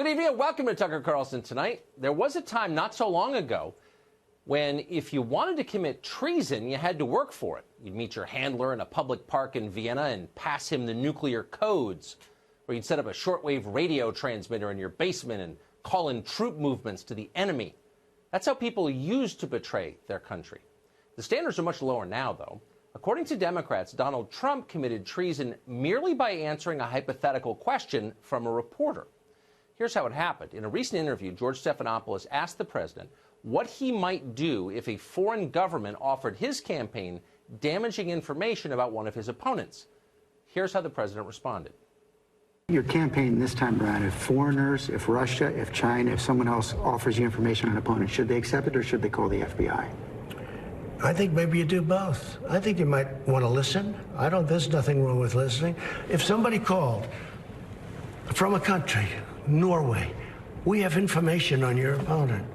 Good evening and welcome to Tucker Carlson Tonight. There was a time not so long ago when if you wanted to commit treason, you had to work for it. You'd meet your handler in a public park in Vienna and pass him the nuclear codes. Or you'd set up a shortwave radio transmitter in your basement and call in troop movements to the enemy. That's how people used to betray their country. The standards are much lower now, though. According to Democrats, Donald Trump committed treason merely by answering a hypothetical question from a reporter. Here's how it happened. In a recent interview, George Stephanopoulos asked the president what he might do if a foreign government offered his campaign damaging information about one of his opponents. Here's how the president responded. Your campaign this time around, if foreigners, if Russia, if China, if someone else offers you information on an opponent, should they accept it or should they call the FBI? I think maybe you do both. I think you might want to listen. There's nothing wrong with listening. If somebody called from a country, Norway, we have information on your opponent.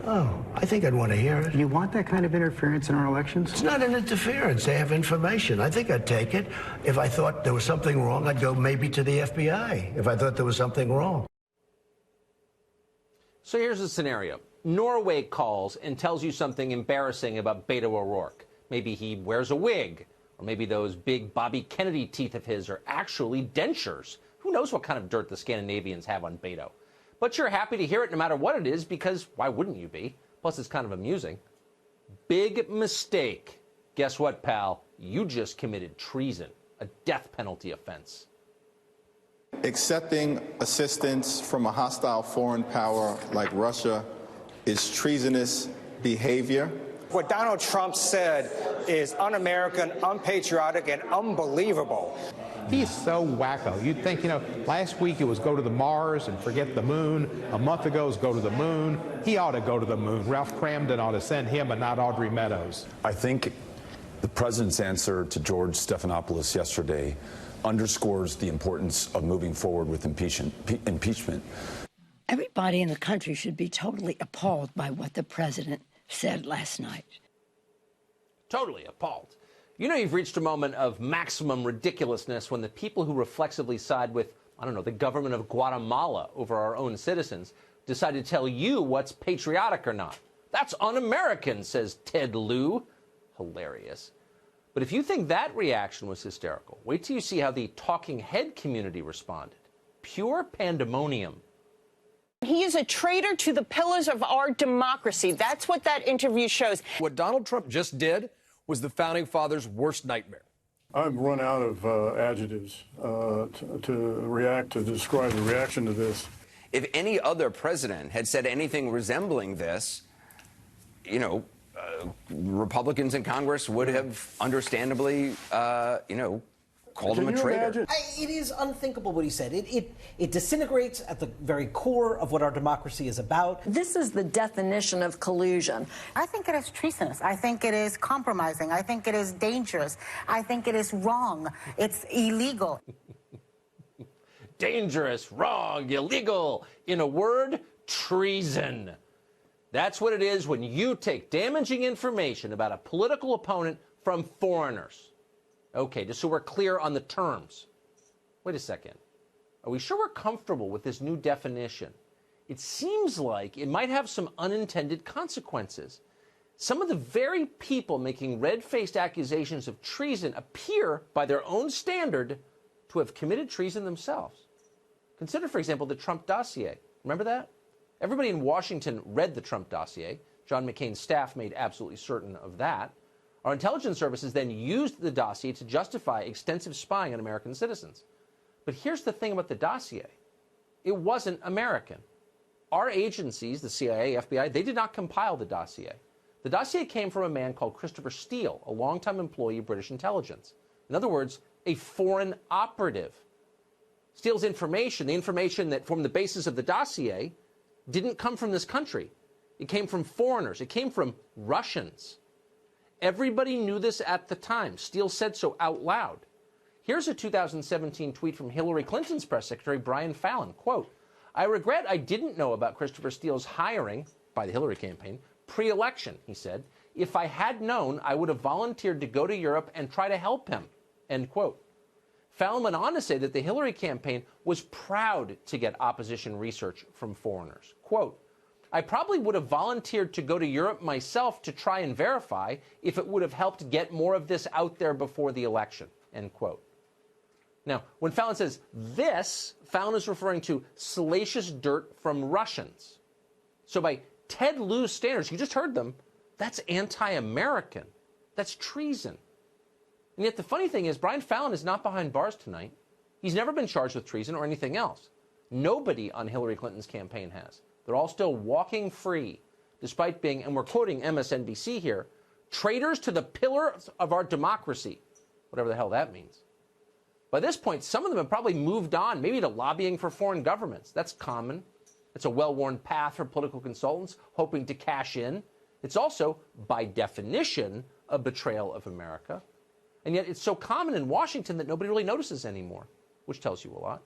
Oh, I think I'd want to hear it. You want that kind of interference in our elections? It's not an interference. They have information. I think I'd take it. If I thought there was something wrong, I'd go maybe to the FBI if I thought there was something wrong. So here's the scenario. Norway calls and tells you something embarrassing about Beto O'Rourke. Maybe he wears a wig, or maybe those big Bobby Kennedy teeth of his are actually dentures. Who knows what kind of dirt the Scandinavians have on Beto? But you're happy to hear it no matter what it is, because why wouldn't you be? Plus, it's kind of amusing. Big mistake. Guess what, pal? You just committed treason, a death penalty offense. Accepting assistance from a hostile foreign power like Russia is treasonous behavior. What Donald Trump said is un-American, unpatriotic, and unbelievable. He's so wacko. You'd think, last week it was go to the Mars and forget the moon. A month ago it was go to the moon. He ought to go to the moon. Ralph Cramden ought to send him and not Audrey Meadows. I think the president's answer to George Stephanopoulos yesterday underscores the importance of moving forward with impeachment. Everybody in the country should be totally appalled by what the president said last night. Totally appalled. You've reached a moment of maximum ridiculousness when the people who reflexively side with, the government of Guatemala over our own citizens decide to tell you what's patriotic or not. That's un-American, says Ted Lieu. Hilarious. But if you think that reaction was hysterical, wait till you see how the talking head community responded. Pure pandemonium. He is a traitor to the pillars of our democracy. That's what that interview shows. What Donald Trump just did was the founding fathers' worst nightmare. I've run out of adjectives to describe the reaction to this. If any other president had said anything resembling this, Republicans in Congress would have understandably, called him a traitor. It is unthinkable what he said. It disintegrates at the very core of what our democracy is about. This is the definition of collusion. I think it is treasonous. I think it is compromising. I think it is dangerous. I think it is wrong. It's illegal. Dangerous, wrong, illegal. In a word, treason. That's what it is when you take damaging information about a political opponent from foreigners. Okay, just so we're clear on the terms. Wait a second. Are we sure we're comfortable with this new definition? It seems like it might have some unintended consequences. Some of the very people making red-faced accusations of treason appear, by their own standard, to have committed treason themselves. Consider, for example, the Trump dossier. Remember that? Everybody in Washington read the Trump dossier. John McCain's staff made absolutely certain of that. Our intelligence services then used the dossier to justify extensive spying on American citizens. But here's the thing about the dossier. It wasn't American. Our agencies, the CIA, FBI, they did not compile the dossier. The dossier came from a man called Christopher Steele, a longtime employee of British intelligence. In other words, a foreign operative. Steele's information, the information that formed the basis of the dossier, didn't come from this country. It came from foreigners. It came from Russians. Everybody knew this at the time. Steele said so out loud. Here's a 2017 tweet from Hillary Clinton's press secretary, Brian Fallon. Quote, "I regret I didn't know about Christopher Steele's hiring by the Hillary campaign pre-election," he said. "If I had known, I would have volunteered to go to Europe and try to help him." End quote. Fallon went on to say that the Hillary campaign was proud to get opposition research from foreigners. Quote, I probably would have volunteered to go to Europe myself to try and verify if it would have helped get more of this out there before the election, end quote. Now, when Fallon says this, Fallon is referring to salacious dirt from Russians. So by Ted Lieu's standards, you just heard them, that's anti-American. That's treason. And yet the funny thing is, Brian Fallon is not behind bars tonight. He's never been charged with treason or anything else. Nobody on Hillary Clinton's campaign has. They're all still walking free, despite being, and we're quoting MSNBC here, traitors to the pillars of our democracy, whatever the hell that means. By this point, some of them have probably moved on, maybe to lobbying for foreign governments. That's common. It's a well-worn path for political consultants hoping to cash in. It's also, by definition, a betrayal of America. And yet it's so common in Washington that nobody really notices anymore, which tells you a lot.